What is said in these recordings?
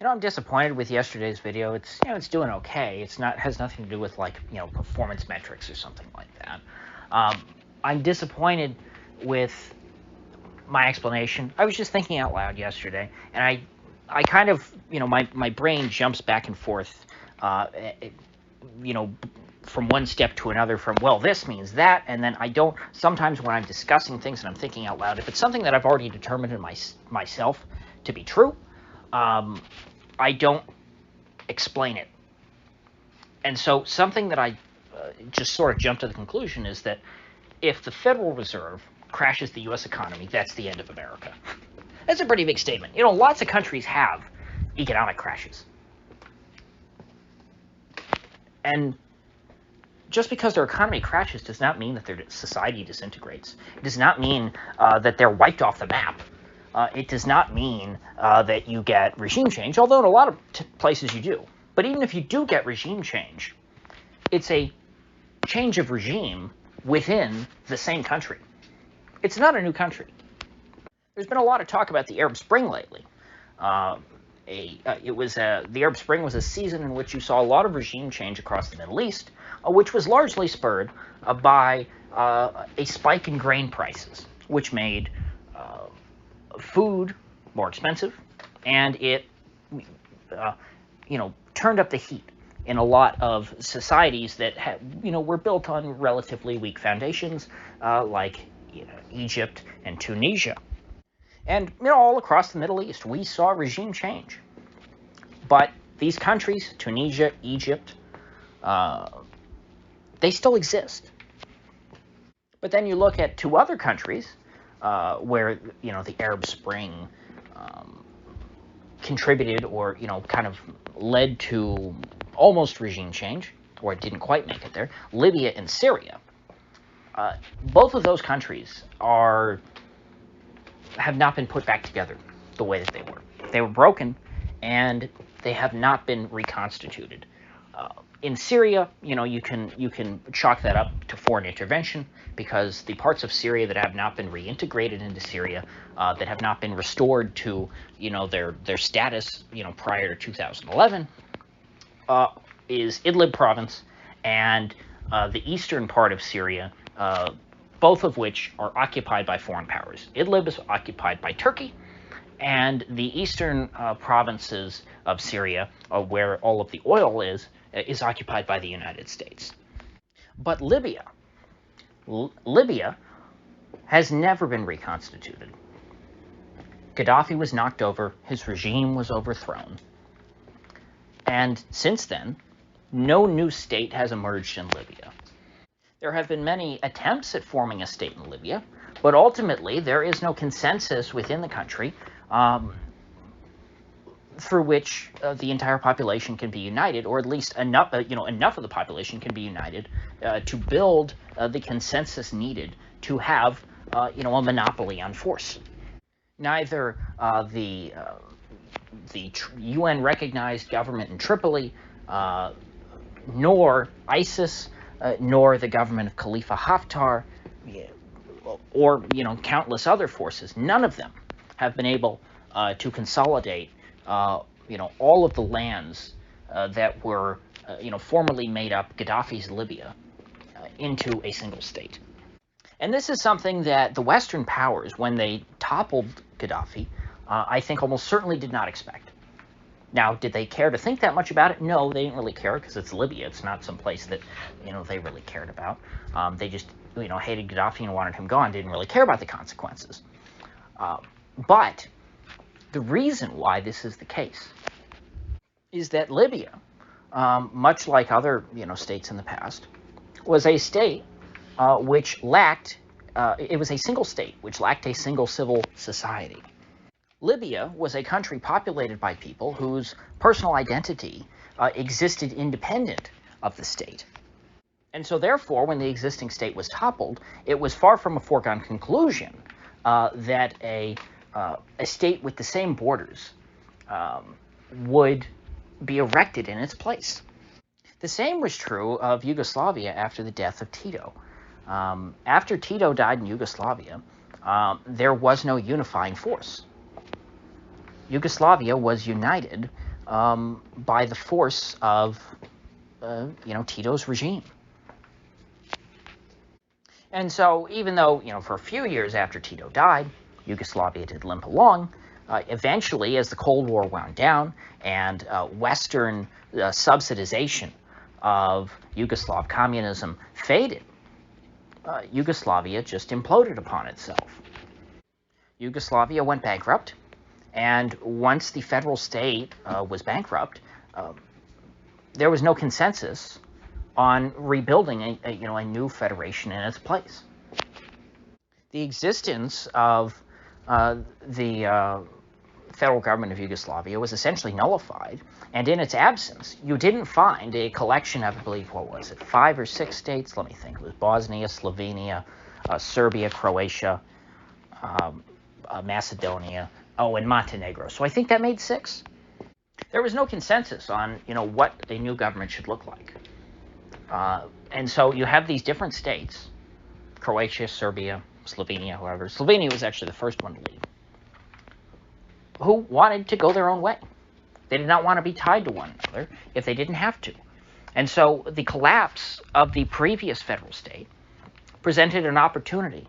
I'm disappointed with yesterday's video. It's doing okay. It's not has nothing to do with like performance metrics or something like that. I'm disappointed with my explanation. I was just thinking out loud yesterday, and I kind of my brain jumps back and forth, you know, from one step to another. From well, this means that, and then I don't. Sometimes when I'm discussing things and I'm thinking out loud, if it's something that I've already determined in myself to be true. I don't explain it. And so something that I just sort of jumped to the conclusion is that if the Federal Reserve crashes the U.S. economy, that's the end of America. That's a pretty big statement. Lots of countries have economic crashes. And just because their economy crashes does not mean that their society disintegrates. It does not mean that they're wiped off the map. It does not mean that you get regime change, although in a lot of places you do. But even if you do get regime change, it's a change of regime within the same country. It's not a new country. There's been a lot of talk about the Arab Spring lately. The Arab Spring was a season in which you saw a lot of regime change across the Middle East, which was largely spurred by a spike in grain prices, which made food more expensive, and it turned up the heat in a lot of societies that were built on relatively weak foundations, like Egypt and Tunisia. And all across the Middle East we saw regime change. But these countries, Tunisia, Egypt, they still exist. But then you look at two other countries where the Arab Spring contributed or kind of led to almost regime change, or it didn't quite make it there. Libya and Syria. Both of those countries have not been put back together the way that they were. They were broken, and they have not been reconstituted. In Syria, you can chalk that up to foreign intervention, because the parts of Syria that have not been reintegrated into Syria, that have not been restored to their status prior to 2011, is Idlib province and the eastern part of Syria, both of which are occupied by foreign powers. Idlib is occupied by Turkey, and the eastern provinces of Syria, where all of the oil is occupied by the United States. But Libya has never been reconstituted. Gaddafi was knocked over, his regime was overthrown, and since then, no new state has emerged in Libya. There have been many attempts at forming a state in Libya, but ultimately there is no consensus within the country through which the entire population can be united, or at least enough of the population can be united to build the consensus needed to have a monopoly on force. Neither the UN recognized government in Tripoli, nor ISIS, nor the government of Khalifa Haftar, or countless other forces, none of them have been able to consolidate all of the lands that were formerly made up Gaddafi's Libya into a single state. And this is something that the Western powers, when they toppled Gaddafi, I think almost certainly did not expect. Now, did they care to think that much about it? No, they didn't really care, because it's Libya. It's not some place that they really cared about. They just hated Gaddafi and wanted him gone. Didn't really care about the consequences. But the reason why this is the case is that Libya, much like other states in the past, was a state which lacked. It was a single state which lacked a single civil society. Libya was a country populated by people whose personal identity existed independent of the state. And so therefore, when the existing state was toppled, it was far from a foregone conclusion that a state with the same borders would be erected in its place. The same was true of Yugoslavia after the death of Tito. After Tito died in Yugoslavia, there was no unifying force. Yugoslavia was united by the force of, Tito's regime. And so even though, for a few years after Tito died, Yugoslavia did limp along, eventually, as the Cold War wound down and Western subsidization of Yugoslav communism faded, Yugoslavia just imploded upon itself. Yugoslavia went bankrupt, and once the federal state was bankrupt, there was no consensus on rebuilding a new federation in its place. The existence of the federal government of Yugoslavia was essentially nullified, and in its absence, you didn't find a collection of, I believe, 5 or 6 states? Let me think. It was Bosnia, Slovenia, Serbia, Croatia, Macedonia, and Montenegro. So I think that made 6. There was no consensus on, what a new government should look like. And so you have these different states, Croatia, Serbia, Slovenia, however. Slovenia was actually the first one to leave, who wanted to go their own way. They did not want to be tied to one another if they didn't have to. And so the collapse of the previous federal state presented an opportunity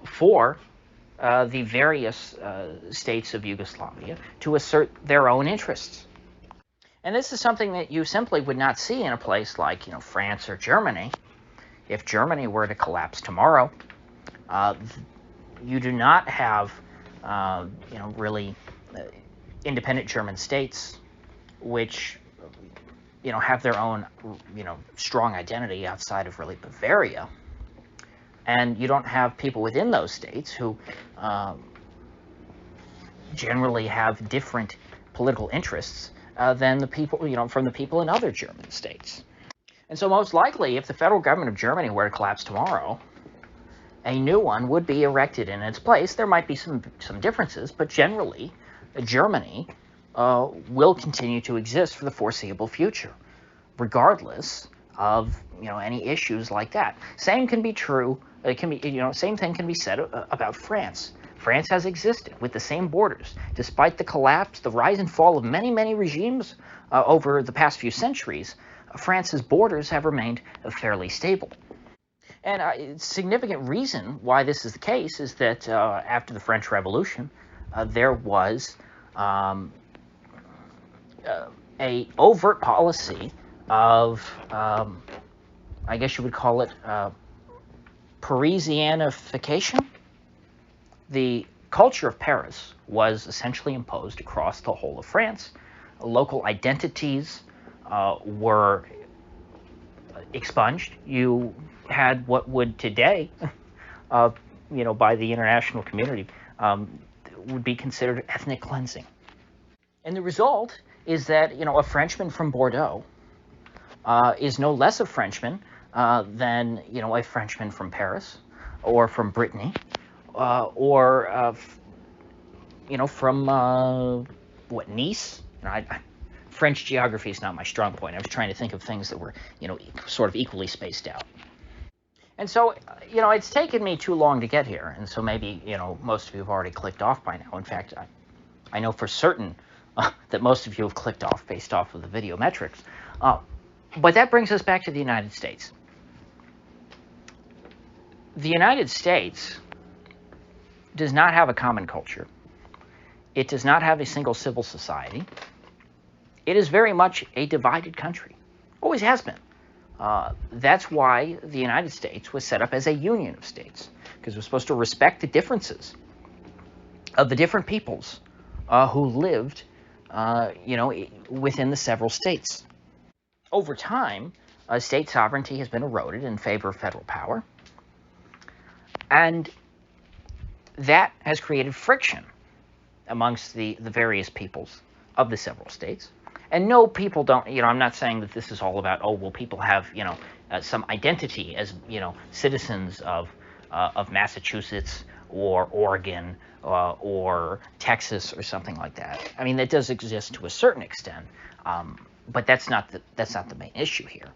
for the various states of Yugoslavia to assert their own interests. And this is something that you simply would not see in a place like, France or Germany. If Germany were to collapse tomorrow, you do not have, really independent German states which, have their own, strong identity outside of really Bavaria. And you don't have people within those states who generally have different political interests than the people, from the people in other German states. And so most likely, if the federal government of Germany were to collapse tomorrow, a new one would be erected in its place. There might be some differences, but generally, Germany will continue to exist for the foreseeable future, regardless of, any issues like that. Same can be true. It can be, same thing can be said about France. France has existed with the same borders, despite the collapse, the rise and fall of many, many regimes over the past few centuries. France's borders have remained fairly stable. And a significant reason why this is the case is that after the French Revolution, there was a overt policy of, I guess you would call it, Parisianification. The culture of Paris was essentially imposed across the whole of France. Local identities were expunged. You had what would today, by the international community, would be considered ethnic cleansing. And the result is that, a Frenchman from Bordeaux is no less a Frenchman than, a Frenchman from Paris or from Brittany or, from, Nice? French geography is not my strong point. I was trying to think of things that were, sort of equally spaced out. And so, it's taken me too long to get here. And so maybe, most of you have already clicked off by now. In fact, I know for certain that most of you have clicked off based off of the video metrics. But that brings us back to the United States. The United States does not have a common culture. It does not have a single civil society. It is very much a divided country. Always has been. That's why the United States was set up as a union of states, because we're supposed to respect the differences of the different peoples who lived, within the several states. Over time, state sovereignty has been eroded in favor of federal power, and that has created friction amongst the various peoples of the several states. And no, people don't, I'm not saying that this is all about, people have, some identity as, citizens of Massachusetts or Oregon or Texas or something like that. I mean, that does exist to a certain extent, but that's not the main issue here.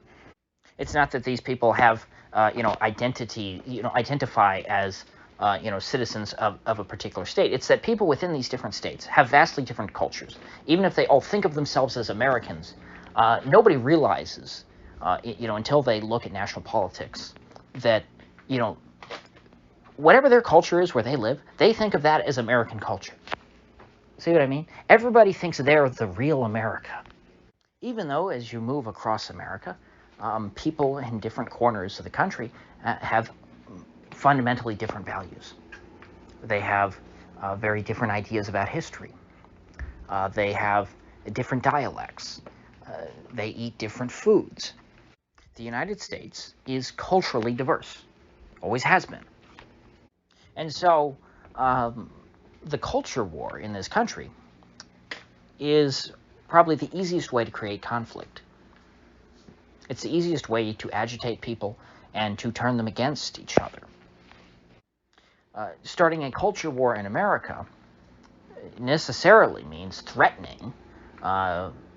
It's not that these people have, identity, identify as citizens of a particular state. It's that people within these different states have vastly different cultures. Even if they all think of themselves as Americans, nobody realizes, until they look at national politics, that, whatever their culture is where they live, they think of that as American culture. See what I mean? Everybody thinks they're the real America. Even though, as you move across America, people in different corners of the country have fundamentally different values. They have very different ideas about history. They have different dialects. They eat different foods. The United States is culturally diverse, always has been. And so the culture war in this country is probably the easiest way to create conflict. It's the easiest way to agitate people and to turn them against each other. Starting a culture war in America necessarily means threatening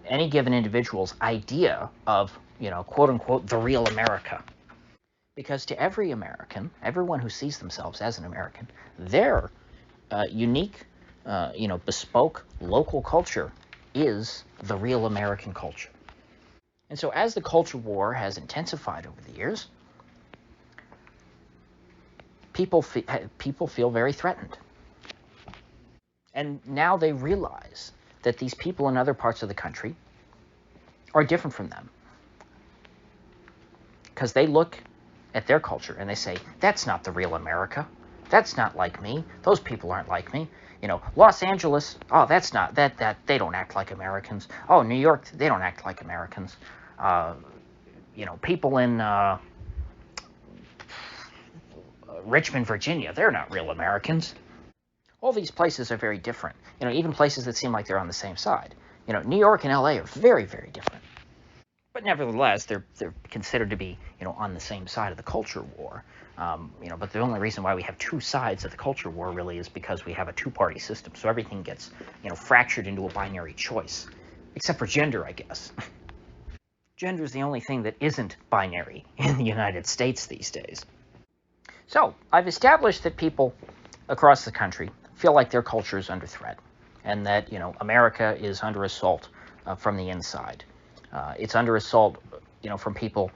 any given individual's idea of, quote-unquote, the real America. Because to every American, everyone who sees themselves as an American, their unique, bespoke local culture is the real American culture. And so as the culture war has intensified over the years, people feel very threatened. And now they realize that these people in other parts of the country are different from them. Because they look at their culture and they say, that's not the real America. That's not like me. Those people aren't like me. Los Angeles, oh, that's not, that they don't act like Americans. Oh, New York, they don't act like Americans. People in Richmond, Virginia, they're not real Americans. All these places are very different. Even places that seem like they're on the same side. New York and LA are very, very different. But nevertheless, they're considered to be, on the same side of the culture war. But the only reason why we have two sides of the culture war really is because we have a two-party system. So everything gets, fractured into a binary choice. Except for gender, I guess. Gender is the only thing that isn't binary in the United States these days. So I've established that people across the country feel like their culture is under threat, and that, America is under assault from the inside. It's under assault, from people,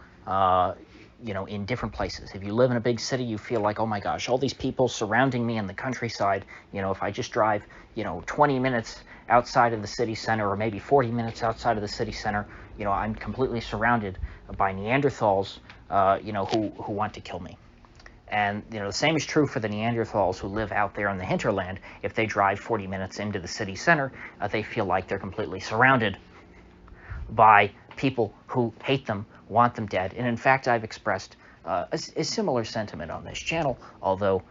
in different places. If you live in a big city, you feel like, oh my gosh, all these people surrounding me in the countryside, if I just drive, 20 minutes outside of the city center, or maybe 40 minutes outside of the city center, I'm completely surrounded by Neanderthals, who want to kill me. And, the same is true for the Neanderthals who live out there in the hinterland. If they drive 40 minutes into the city center, they feel like they're completely surrounded by people who hate them, want them dead. And in fact, I've expressed a similar sentiment on this channel, although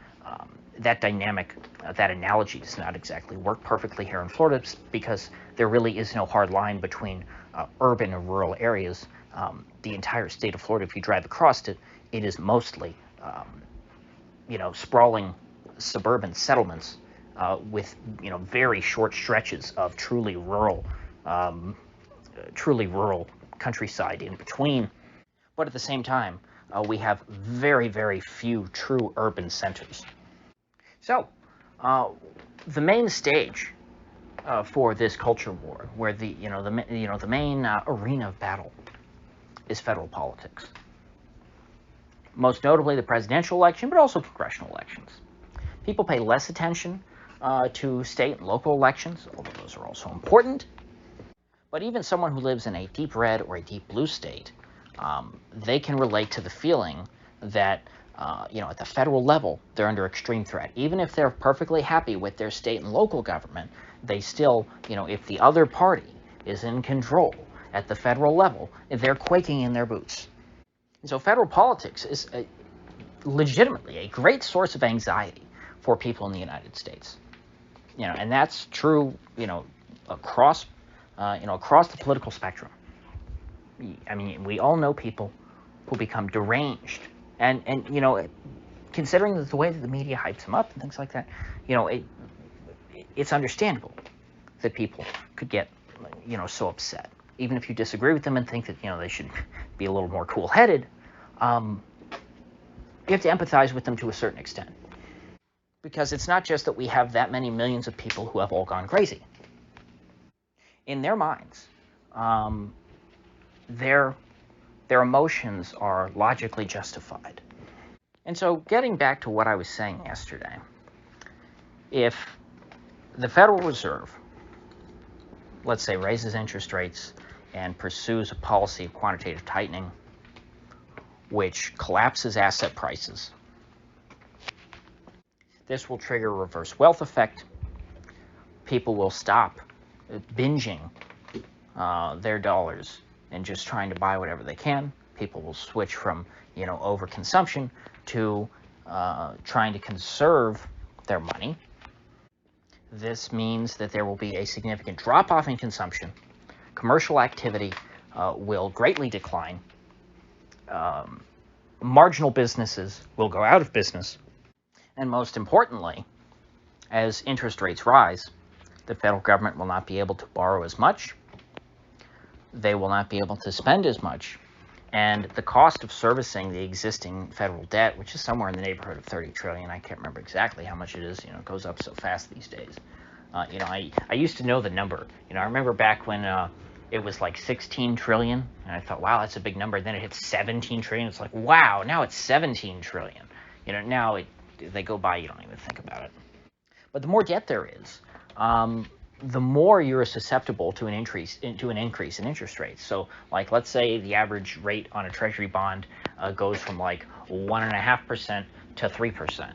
that dynamic, that analogy does not exactly work perfectly here in Florida, because there really is no hard line between urban and rural areas. The entire state of Florida, if you drive across it, it is mostly sprawling suburban settlements with, very short stretches of truly rural countryside in between. But at the same time, we have very, very few true urban centers. So, the main stage for this culture war, where the main arena of battle, is federal politics. Most notably the presidential election, but also congressional elections. People pay less attention to state and local elections, although those are also important. But even someone who lives in a deep red or a deep blue state, they can relate to the feeling that, at the federal level, they're under extreme threat. Even if they're perfectly happy with their state and local government, they still, if the other party is in control at the federal level, they're quaking in their boots. And so federal politics is legitimately a great source of anxiety for people in the United States. And that's true, across the political spectrum. I mean, we all know people who become deranged, and considering the way that the media hypes them up and things like that, it's understandable that people could get, so upset. Even if you disagree with them and think that, they should be a little more cool-headed, you have to empathize with them to a certain extent. Because it's not just that we have that many millions of people who have all gone crazy. In their minds, their emotions are logically justified. And so getting back to what I was saying yesterday, if the Federal Reserve, let's say, raises interest rates and pursues a policy of quantitative tightening, which collapses asset prices, this will trigger a reverse wealth effect. People will stop binging their dollars and just trying to buy whatever they can. People will switch from, overconsumption to trying to conserve their money. This means that there will be a significant drop-off in consumption. Commercial activity will greatly decline. Marginal businesses will go out of business. And most importantly, as interest rates rise, the federal government will not be able to borrow as much. They will not be able to spend as much. And the cost of servicing the existing federal debt, which is somewhere in the neighborhood of $30 trillion, I can't remember exactly how much it is, it goes up so fast these days. I used to know the number. I remember back when it was like 16 trillion, and I thought, wow, that's a big number. Then it hit 17 trillion. It's like, wow, now it's 17 trillion. Now they go by, you don't even think about it. But the more debt there is, the more you're susceptible to an increase in interest rates. So, like, let's say the average rate on a Treasury bond goes from like 1.5% to 3%.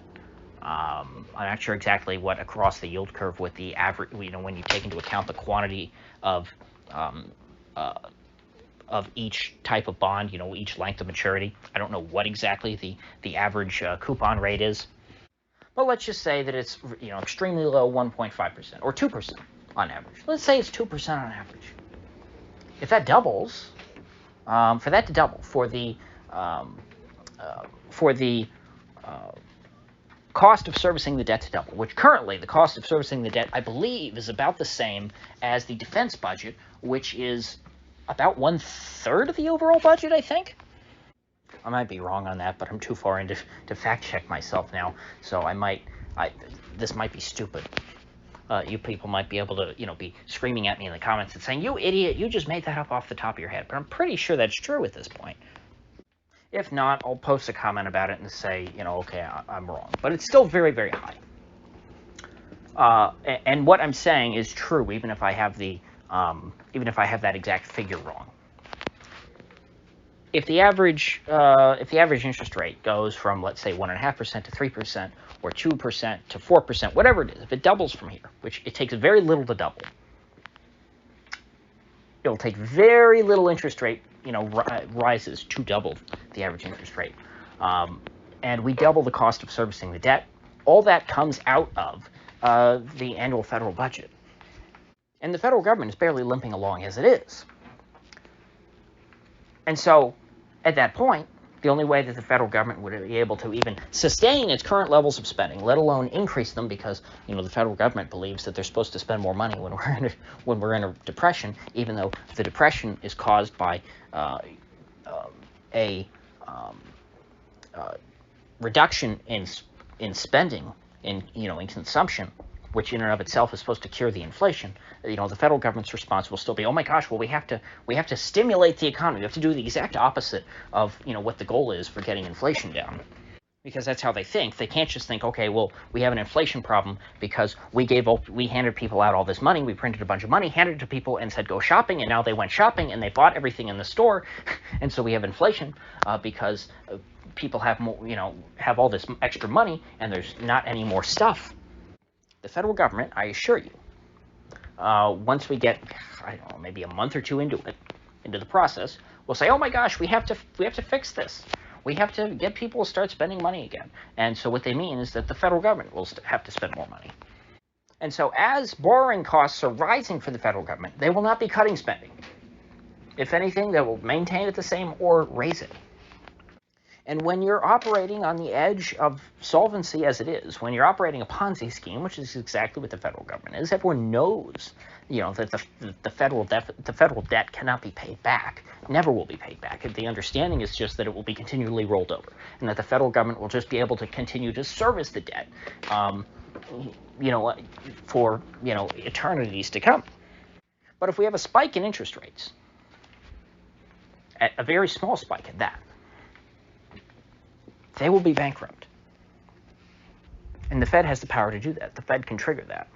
I'm not sure exactly what across the yield curve with the average, when you take into account the quantity of each type of bond, each length of maturity. I don't know what exactly the average coupon rate is. But let's just say that it's, extremely low, 1.5% or 2% on average. Let's say it's 2% on average. If that doubles, for that to double, for the cost of servicing the debt to double, which currently the cost of servicing the debt, I believe, is about the same as the defense budget, which is about 1/3 of the overall budget, I think. I might be wrong on that, but I'm too far into to fact check myself now, so this might be stupid. You people might be able to, be screaming at me in the comments and saying, "You idiot, you just made that up off the top of your head." But I'm pretty sure that's true at this point. If not, I'll post a comment about it and say, okay, I'm wrong. But it's still very, very high. And what I'm saying is true, even if I have that exact figure wrong. If the average interest rate goes from, let's say, 1.5% to 3%, or 2% to 4%, whatever it is, if it doubles from here, which it takes very little to double, it'll take very little interest rate, rises to double the average interest rate, and we double the cost of servicing the debt. All that comes out of the annual federal budget, and the federal government is barely limping along as it is. And so, at that point, the only way that the federal government would be able to even sustain its current levels of spending, let alone increase them, because the federal government believes that they're supposed to spend more money when we're in a depression, even though the depression is caused by a reduction in spending, in consumption, which in and of itself is supposed to cure the inflation. The federal government's response will still be, oh my gosh, well, we have to stimulate the economy. We have to do the exact opposite of, what the goal is for getting inflation down. Because that's how they think. They can't just think, okay, well, we have an inflation problem because we handed people out all this money, we printed a bunch of money, handed it to people and said go shopping, and now they went shopping and they bought everything in the store, and so we have inflation because people have more, have all this extra money and there's not any more stuff. The federal government, I assure you, once we get, I don't know, maybe a month or two into the process, we'll say, oh my gosh, we have to fix this. We have to get people to start spending money again. And so what they mean is that the federal government will have to spend more money. And so as borrowing costs are rising for the federal government, they will not be cutting spending. If anything, they will maintain it the same or raise it. And when you're operating on the edge of solvency as it is, when you're operating a Ponzi scheme, which is exactly what the federal government is, everyone knows, that the federal debt cannot be paid back, never will be paid back. The understanding is just that it will be continually rolled over, and that the federal government will just be able to continue to service the debt, for eternities to come. But if we have a spike in interest rates, a very small spike at that, they will be bankrupt. And the Fed has the power to do that. The Fed can trigger that.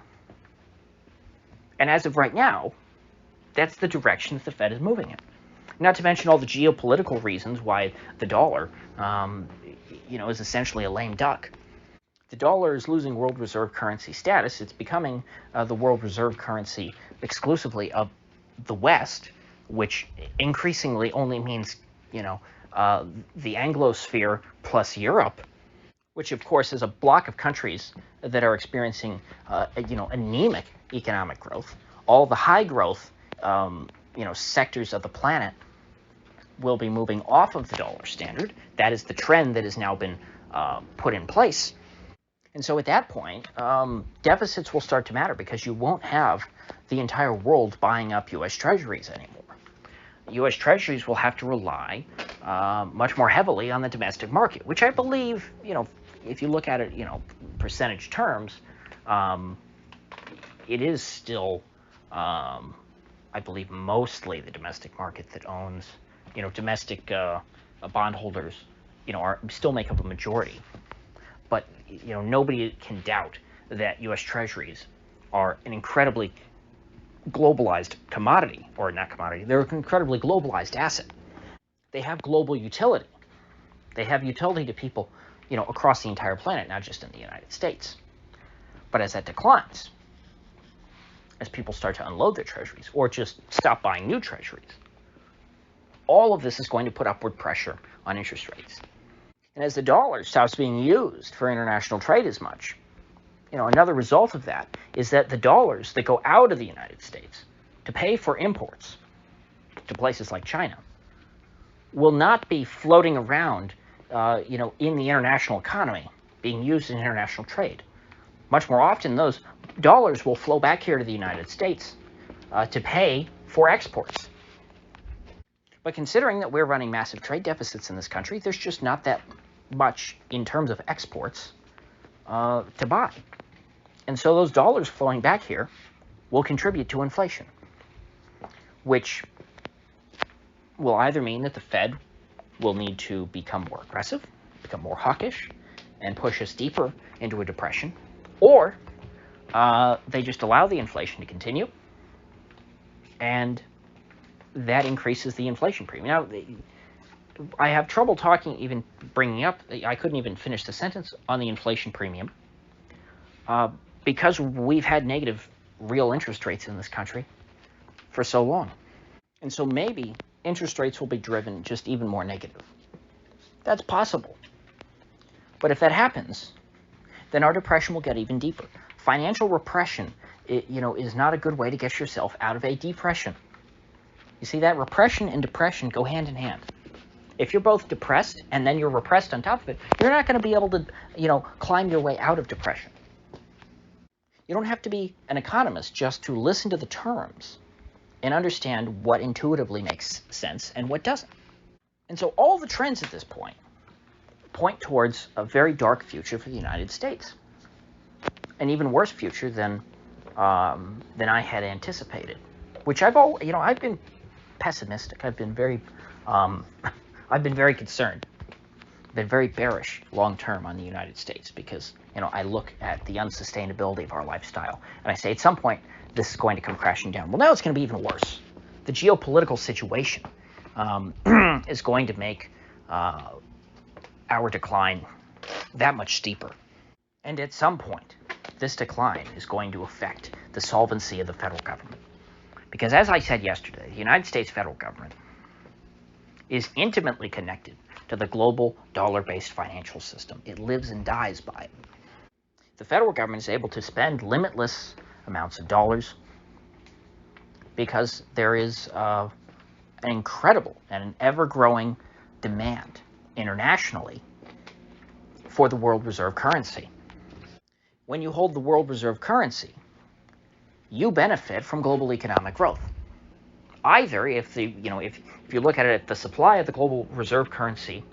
And as of right now, that's the direction that the Fed is moving in. Not to mention all the geopolitical reasons why the dollar, is essentially a lame duck. The dollar is losing world reserve currency status. It's becoming the world reserve currency exclusively of the West, which increasingly only means, the Anglosphere plus Europe, which of course is a block of countries that are experiencing, anemic economic growth. All the high growth, sectors of the planet will be moving off of the dollar standard. That is the trend that has now been put in place. And so at that point, deficits will start to matter because you won't have the entire world buying up U.S. Treasuries anymore. U.S. Treasuries will have to rely much more heavily on the domestic market, which I believe, if you look at it, percentage terms, it is still, I believe, mostly the domestic market that owns, domestic bondholders, still make up a majority. But, nobody can doubt that U.S. Treasuries are an incredibly globalized commodity, or not commodity, they're an incredibly globalized asset. They have global utility. They have utility to people, across the entire planet, not just in the United States. But as that declines, as people start to unload their treasuries or just stop buying new treasuries, all of this is going to put upward pressure on interest rates. And as the dollar stops being used for international trade as much, another result of that is that the dollars that go out of the United States to pay for imports to places like China will not be floating around, in the international economy, being used in international trade. Much more often, those dollars will flow back here to the United States to pay for exports. But considering that we're running massive trade deficits in this country, there's just not that much in terms of exports to buy. And so those dollars flowing back here will contribute to inflation, which will either mean that the Fed will need to become more aggressive, become more hawkish, and push us deeper into a depression, or they just allow the inflation to continue, and that increases the inflation premium. Now, I have trouble bringing up, I couldn't even finish the sentence on the inflation premium, because we've had negative real interest rates in this country for so long. And so maybe interest rates will be driven just even more negative. That's possible. But if that happens, then our depression will get even deeper. Financial repression, is not a good way to get yourself out of a depression. You see that? Repression and depression go hand in hand. If you're both depressed and then you're repressed on top of it, you're not going to be able to, climb your way out of depression. You don't have to be an economist just to listen to the terms and understand what intuitively makes sense and what doesn't. And so all the trends at this point towards a very dark future for the United States. An even worse future than I had anticipated, which I've been pessimistic. I've been very concerned. Been very bearish long term on the United States because, I look at the unsustainability of our lifestyle and I say at some point this is going to come crashing down. Well, now it's going to be even worse. The geopolitical situation is going to make our decline that much steeper. And at some point, this decline is going to affect the solvency of the federal government. Because as I said yesterday, the United States federal government is intimately connected to the global dollar-based financial system. It lives and dies by it. The federal government is able to spend limitless amounts of dollars because there is an incredible and an ever-growing demand internationally for the world reserve currency. When you hold the world reserve currency, you benefit from global economic growth. Either if you look at it, the supply of the global reserve currency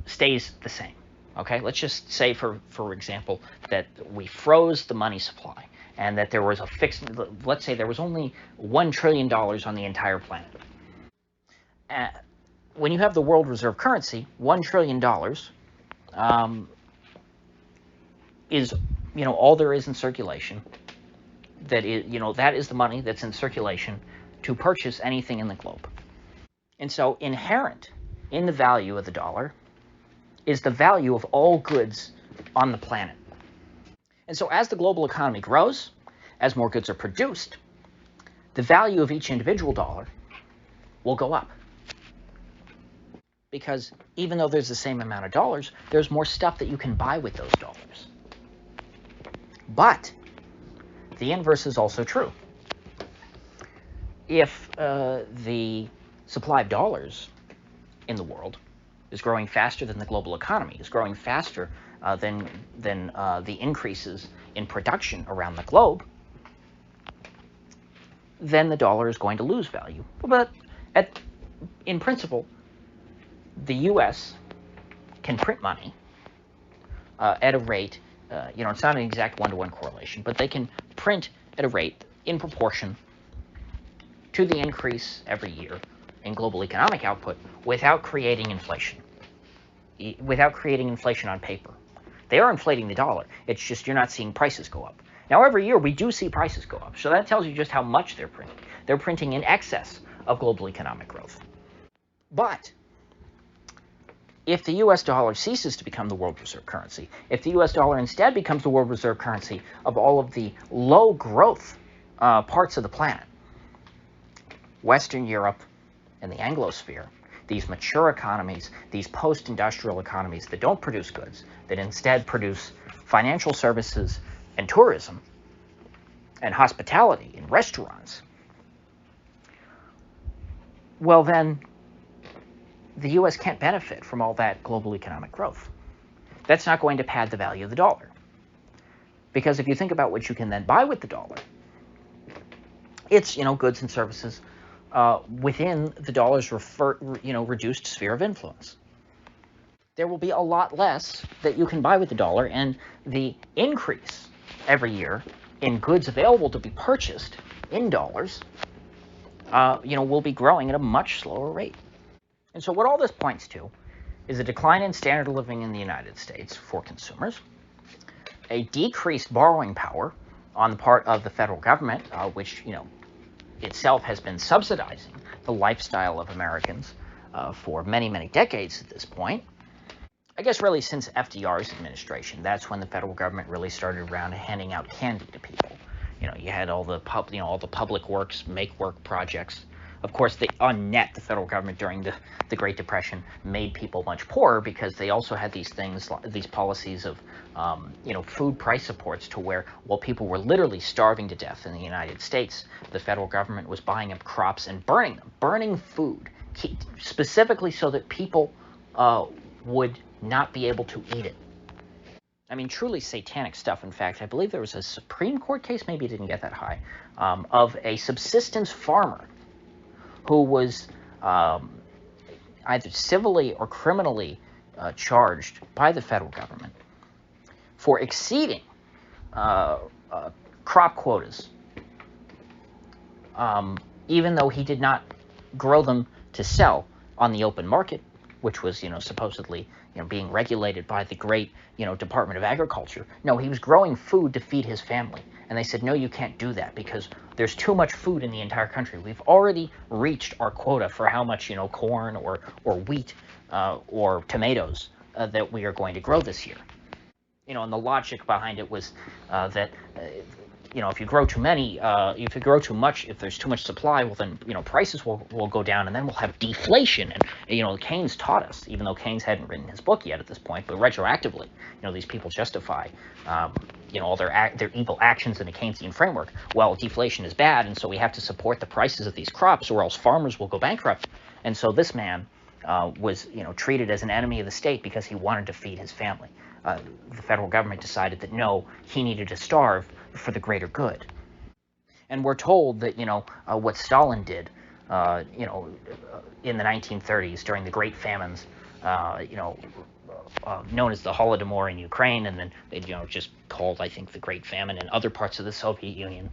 stays the same. Okay, let's just say, for example, that we froze the money supply and that there was a fixed, let's say there was only $1 trillion on the entire planet. When you have the world reserve currency, $1 trillion is, all there is in circulation. That is the money that's in circulation to purchase anything in the globe. And so inherent in the value of the dollar is the value of all goods on the planet. And so as the global economy grows, as more goods are produced, the value of each individual dollar will go up. Because even though there's the same amount of dollars, there's more stuff that you can buy with those dollars. But the inverse is also true. If the supply of dollars in the world is growing faster than the global economy, is growing faster than the increases in production around the globe, then the dollar is going to lose value. But in principle, the U.S. can print money at a rate, it's not an exact one-to-one correlation, but they can print at a rate in proportion to the increase every year in global economic output without creating inflation, without creating inflation on paper. They are inflating the dollar. It's just you're not seeing prices go up. Now, every year we do see prices go up, so that tells you just how much they're printing. They're printing in excess of global economic growth. But if the U.S. dollar ceases to become the world reserve currency, if the U.S. dollar instead becomes the world reserve currency of all of the low growth parts of the planet, Western Europe and the Anglosphere, these mature economies, these post-industrial economies that don't produce goods, that instead produce financial services and tourism and hospitality and restaurants, well then, the U.S. can't benefit from all that global economic growth. That's not going to pad the value of the dollar. Because if you think about what you can then buy with the dollar, it's, goods and services within the dollar's reduced sphere of influence. There will be a lot less that you can buy with the dollar, and the increase every year in goods available to be purchased in dollars, will be growing at a much slower rate. And so what all this points to is a decline in standard of living in the United States for consumers, a decreased borrowing power on the part of the federal government, which, itself has been subsidizing the lifestyle of Americans for many, many decades at this point. I guess really since FDR's administration, that's when the federal government really started around handing out candy to people. You had all the public works, make work projects. Of course, on net, the federal government during the Great Depression made people much poorer because they also had these policies of, food price supports to where, while people were literally starving to death in the United States, the federal government was buying up crops and burning food, specifically so that people would not be able to eat it. I mean, truly satanic stuff. In fact, I believe there was a Supreme Court case, maybe it didn't get that high, of a subsistence farmer who was either civilly or criminally charged by the federal government for exceeding crop quotas, even though he did not grow them to sell on the open market, which was, supposedly, being regulated by the great, Department of Agriculture. No, he was growing food to feed his family. And they said, no, you can't do that because there's too much food in the entire country. We've already reached our quota for how much, corn or wheat or tomatoes that we are going to grow this year. And the logic behind it was that, if you grow too many, if you grow too much, if there's too much supply, well then, prices will go down and then we'll have deflation. And, Keynes taught us, even though Keynes hadn't written his book yet at this point, but retroactively, these people justify, all their evil actions in a Keynesian framework. Well, deflation is bad, and so we have to support the prices of these crops or else farmers will go bankrupt. And so this man was, treated as an enemy of the state because he wanted to feed his family. The federal government decided that no, he needed to starve for the greater good. And we're told that, what Stalin did, in the 1930s during the Great Famines, known as the Holodomor in Ukraine, and then they, just called, I think, the Great Famine in other parts of the Soviet Union.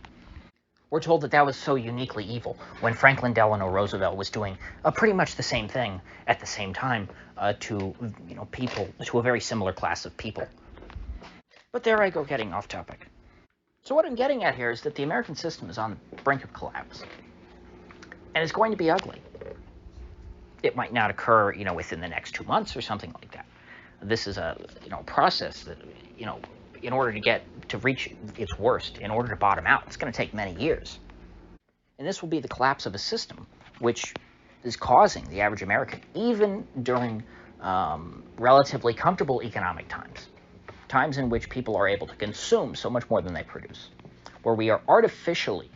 We're told that that was so uniquely evil when Franklin Delano Roosevelt was doing pretty much the same thing at the same time to, people, to a very similar class of people. But there I go getting off topic. So what I'm getting at here is that the American system is on the brink of collapse. And it's going to be ugly. It might not occur, within the next 2 months or something like that. This is a, process that, in order to reach its worst, in order to bottom out, it's going to take many years. And this will be the collapse of a system which is causing the average American, even during relatively comfortable economic times in which people are able to consume so much more than they produce, where we are artificially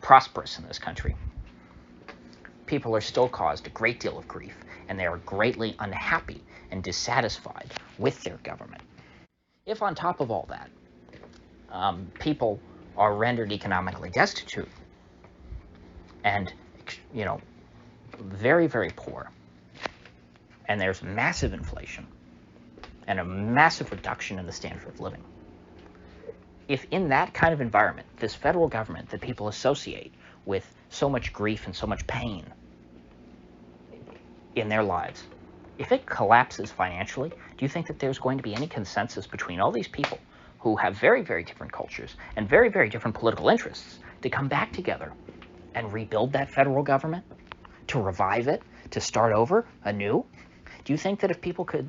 prosperous in this country, people are still caused a great deal of grief, and they are greatly unhappy and dissatisfied with their government. If on top of all that, people are rendered economically destitute and, very, very poor, and there's massive inflation and a massive reduction in the standard of living, if in that kind of environment, this federal government that people associate with so much grief and so much pain in their lives, if it collapses financially, do you think that there's going to be any consensus between all these people who have very, very different cultures and very, very different political interests to come back together and rebuild that federal government, to revive it, to start over anew? Do you think that if people could,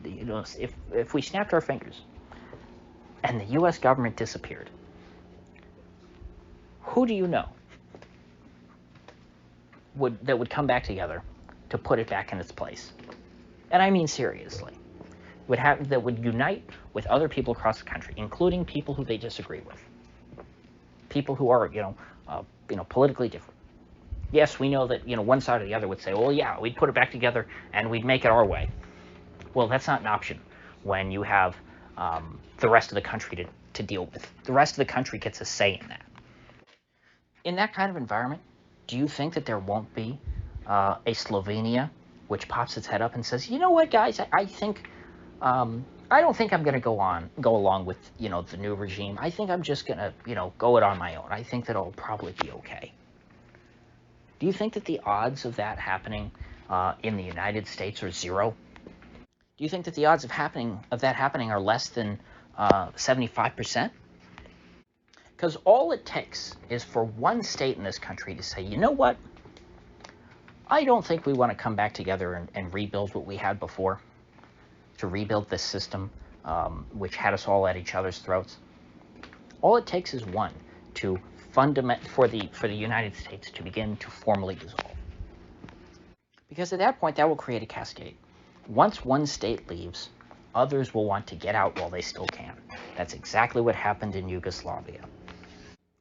if we snapped our fingers and the U.S. government disappeared, who do you know that would come back together to put it back in its place? And I mean seriously, that would unite with other people across the country, including people who they disagree with, people who are, politically different. Yes, we know that, one side or the other would say, well, yeah, we'd put it back together and we'd make it our way. Well, that's not an option when you have the rest of the country to deal with. The rest of the country gets a say in that. In that kind of environment, do you think that there won't be a Slovenia which pops its head up and says, you know what, guys, I think, I don't think I'm going to go along with, the new regime. I think I'm just going to, go it on my own. I think that it'll probably be okay. Do you think that the odds of that happening in the United States are zero? Do you think that the odds of that happening are less than 75%? Because all it takes is for one state in this country to say, you know what, I don't think we want to come back together and rebuild what we had before, to rebuild this system which had us all at each other's throats. All it takes is one for the United States to begin to formally dissolve. Because at that point, that will create a cascade. Once one state leaves, others will want to get out while they still can. That's exactly what happened in Yugoslavia.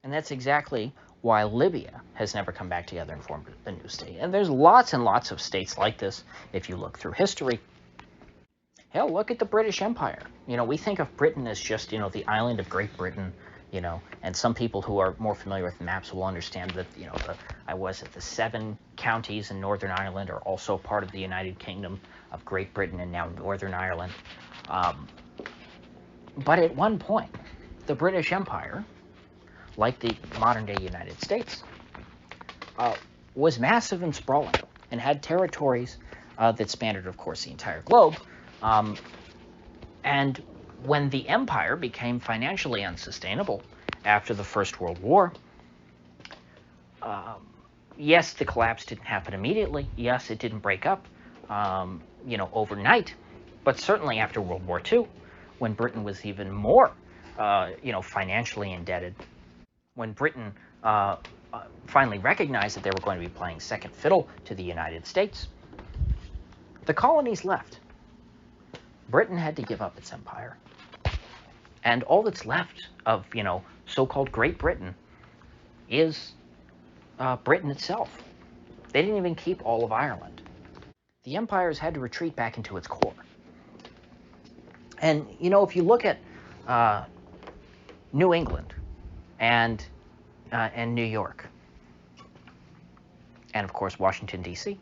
And that's exactly why Libya has never come back together and formed a new state. And there's lots and lots of states like this if you look through history. Hell, look at the British Empire. We think of Britain as just, the island of Great Britain, and some people who are more familiar with maps will understand that, the 7 counties in Northern Ireland are also part of the United Kingdom of Great Britain and now Northern Ireland. But at one point, the British Empire, like the modern-day United States, was massive and sprawling and had territories that spanned, of course, the entire globe. And when the empire became financially unsustainable after the First World War, yes, the collapse didn't happen immediately. Yes, it didn't break up, overnight. But certainly after World War II, when Britain was even more, financially indebted, when Britain finally recognized that they were going to be playing second fiddle to the United States, the colonies left. Britain had to give up its empire. And all that's left of, so-called Great Britain is Britain itself. They didn't even keep all of Ireland. the empire has had to retreat back into its core. And, you know, if you look at New England and New York, and of course Washington, D.C.,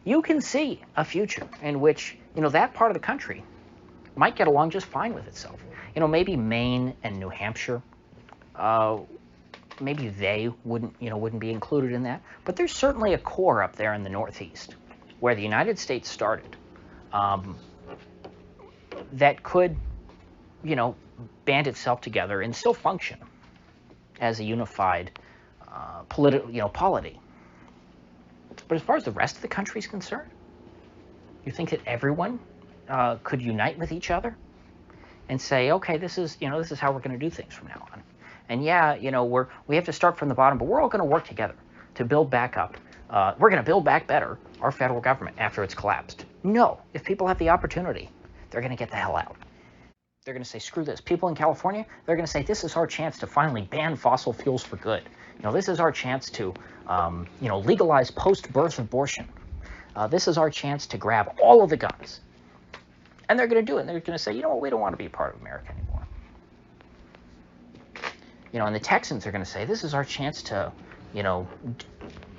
you can see a future in which, you know, that part of the country might get along just fine with itself. You know, maybe Maine and New Hampshire, maybe they wouldn't be included in that. But there's certainly a core up there in the Northeast where the United States started that could, you know, band itself together and still function as a unified polity. But as far as the rest of the country is concerned, you think that everyone could unite with each other and say, okay, this is how we're going to do things from now on. And yeah, you know, we have to start from the bottom, but we're all going to work together to build back up. We're going to build back better our federal government after it's collapsed. No, if people have the opportunity, they're going to get the hell out. They're going to say, screw this. People in California, they're going to say, this is our chance to finally ban fossil fuels for good. You know, this is our chance to, legalize post-birth abortion. This is our chance to grab all of the guns. And they're going to do it. And they're going to say, you know what, we don't want to be a part of America anymore. You know, and the Texans are going to say, this is our chance to, you know,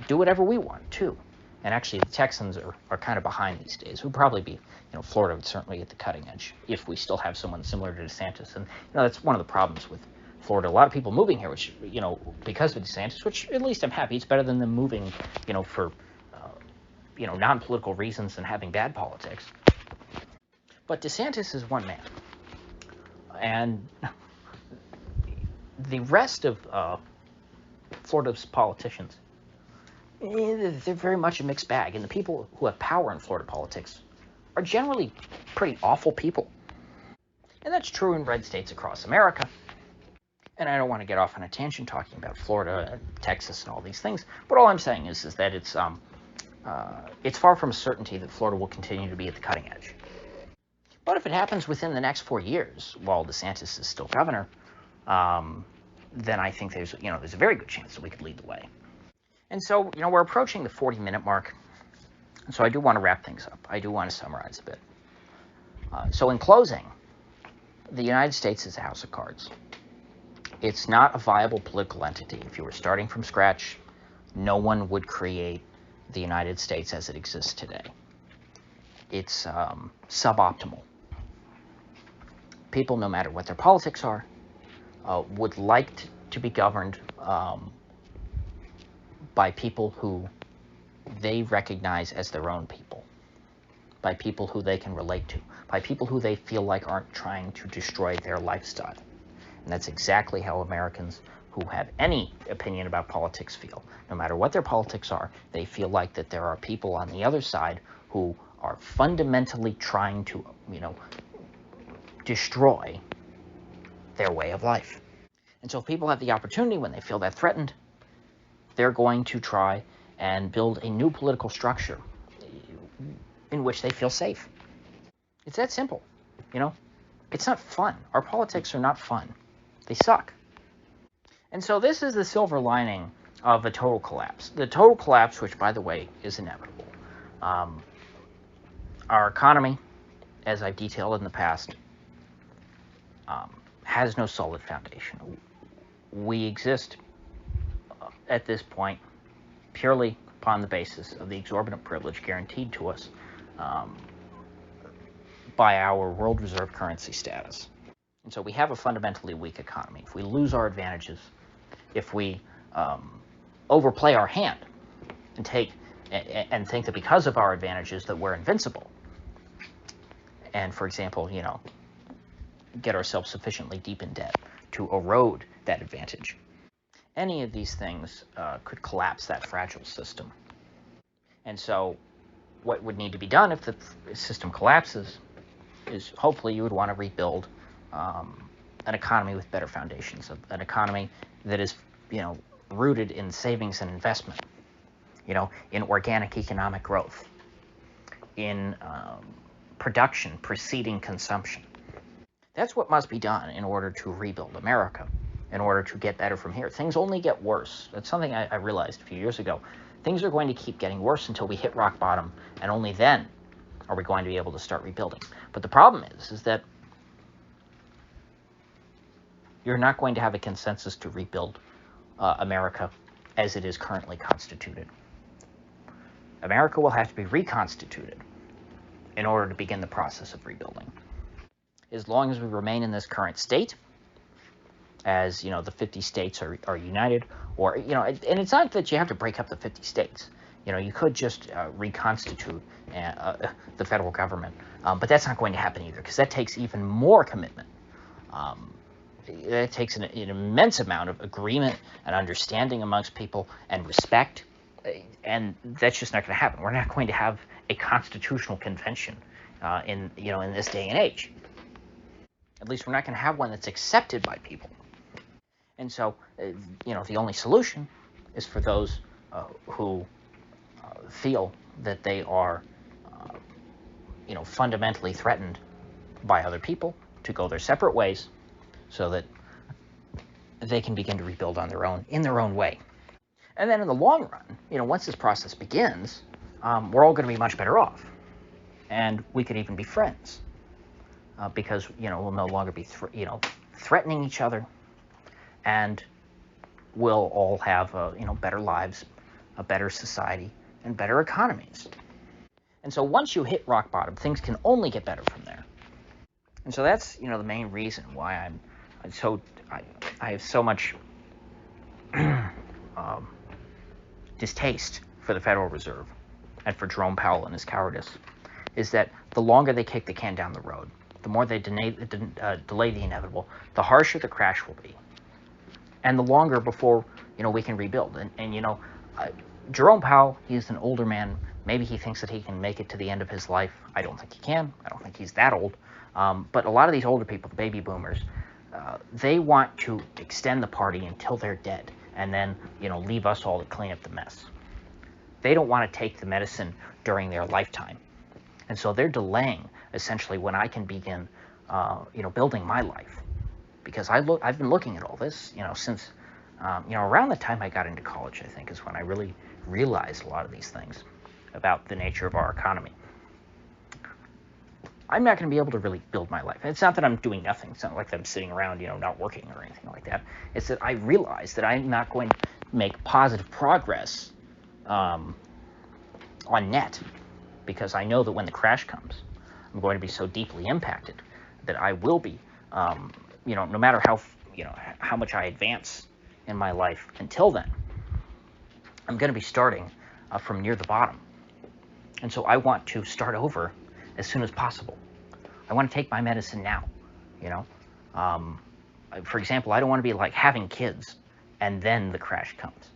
do whatever we want, too. And actually, the Texans are kind of behind these days. We'd probably be, you know, Florida would certainly at the cutting edge if we still have someone similar to DeSantis. And, you know, that's one of the problems with Florida. A lot of people moving here, which, you know, because of DeSantis, which at least I'm happy. It's better than them moving, you know, for, non-political reasons and having bad politics. But DeSantis is one man. And the rest of Florida's politicians, they're very much a mixed bag. And the people who have power in Florida politics are generally pretty awful people. And that's true in red states across America. And I don't want to get off on a tangent talking about Florida, Texas, and all these things. But all I'm saying is that it's far from a certainty that Florida will continue to be at the cutting edge. But if it happens within the next 4 years, while DeSantis is still governor, then I think there's a very good chance that we could lead the way. And so, you know, we're approaching the 40-minute mark. And so I do want to wrap things up. I do want to summarize a bit. So in closing, the United States is a house of cards. It's not a viable political entity. If you were starting from scratch, no one would create the United States as it exists today. It's suboptimal. People, no matter what their politics are, would like to be governed by people who they recognize as their own people, by people who they can relate to, by people who they feel like aren't trying to destroy their lifestyle. And that's exactly how Americans who have any opinion about politics feel. No matter what their politics are, they feel like that there are people on the other side who are fundamentally trying to, destroy their way of life. And so if people have the opportunity when they feel that threatened, they're going to try and build a new political structure in which they feel safe. It's that simple, It's not fun. Our politics are not fun. They suck. And so this is the silver lining of a total collapse. The total collapse, which, by the way, is inevitable. Our economy, as I've detailed in the past, has no solid foundation. We exist at this point purely upon the basis of the exorbitant privilege guaranteed to us by our world reserve currency status. And so we have a fundamentally weak economy. If we lose our advantages, if we overplay our hand and think that because of our advantages that we're invincible, and, for example, get ourselves sufficiently deep in debt to erode that advantage, any of these things could collapse that fragile system. And so what would need to be done if the system collapses is hopefully you would want to rebuild an economy with better foundations, an economy that is, rooted in savings and investment, in organic economic growth, in production preceding consumption. That's what must be done in order to rebuild America, in order to get better from here. Things only get worse. That's something I realized a few years ago. things are going to keep getting worse until we hit rock bottom, and only then are we going to be able to start rebuilding. But the problem is that you're not going to have a consensus to rebuild America as it is currently constituted. America will have to be reconstituted in order to begin the process of rebuilding. As long as we remain in this current state, as the 50 states are united, or and it's not that you have to break up the 50 states. You could just reconstitute the federal government, but that's not going to happen either, because that takes even more commitment. It takes an immense amount of agreement and understanding amongst people and respect, and that's just not going to happen. We're not going to have a constitutional convention in this day and age. At least we're not going to have one that's accepted by people. And so, the only solution is for those who feel that they are, fundamentally threatened by other people to go their separate ways, so that they can begin to rebuild on their own, in their own way. And then in the long run, once this process begins, we're all going to be much better off. And we could even be friends, because, we'll no longer be, threatening each other, and we'll all have, better lives, a better society, and better economies. And so once you hit rock bottom, things can only get better from there. And so that's, the main reason why I have so much distaste for the Federal Reserve and for Jerome Powell and his cowardice, is that the longer they kick the can down the road, the more they delay the inevitable, the harsher the crash will be, and the longer before we can rebuild. And Jerome Powell, he's an older man. Maybe he thinks that he can make it to the end of his life. I don't think he can. I don't think he's that old. But a lot of these older people, the baby boomers, they want to extend the party until they're dead, and then leave us all to clean up the mess. They don't want to take the medicine during their lifetime, and so they're delaying essentially when I can begin, building my life. Because I've been looking at all this, since around the time I got into college, I think, is when I really realized a lot of these things about the nature of our economy. I'm not going to be able to really build my life. It's not that I'm doing nothing. It's not like I'm sitting around, not working or anything like that. It's that I realize that I'm not going to make positive progress on net, because I know that when the crash comes, I'm going to be so deeply impacted that I will be, no matter how much I advance in my life until then, I'm going to be starting from near the bottom. And so I want to start over as soon as possible. I want to take my medicine now, For example, I don't want to be like having kids and then the crash comes.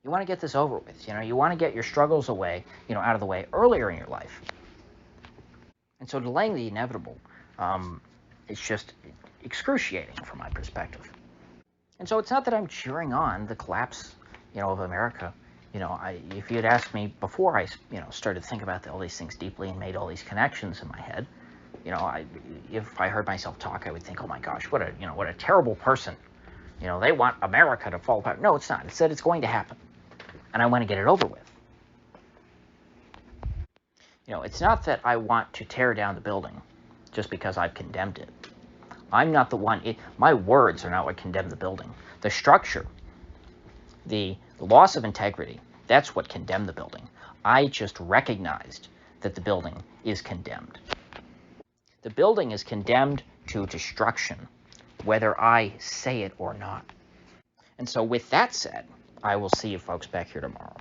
You want to get this over with, You want to get your struggles away, out of the way earlier in your life. And so delaying the inevitable is just excruciating from my perspective. And so it's not that I'm cheering on the collapse, of America. If you had asked me before I, started to think about all these things deeply and made all these connections in my head, if I heard myself talk, I would think, oh my gosh, what a terrible person. They want America to fall apart. No, it's not. It's that it's going to happen, and I want to get it over with. It's not that I want to tear down the building just because I've condemned it. I'm not the one. My words are not what condemned the building. The structure, the loss of integrity, that's what condemned the building. I just recognized that the building is condemned. The building is condemned to destruction, whether I say it or not. And so with that said, I will see you folks back here tomorrow.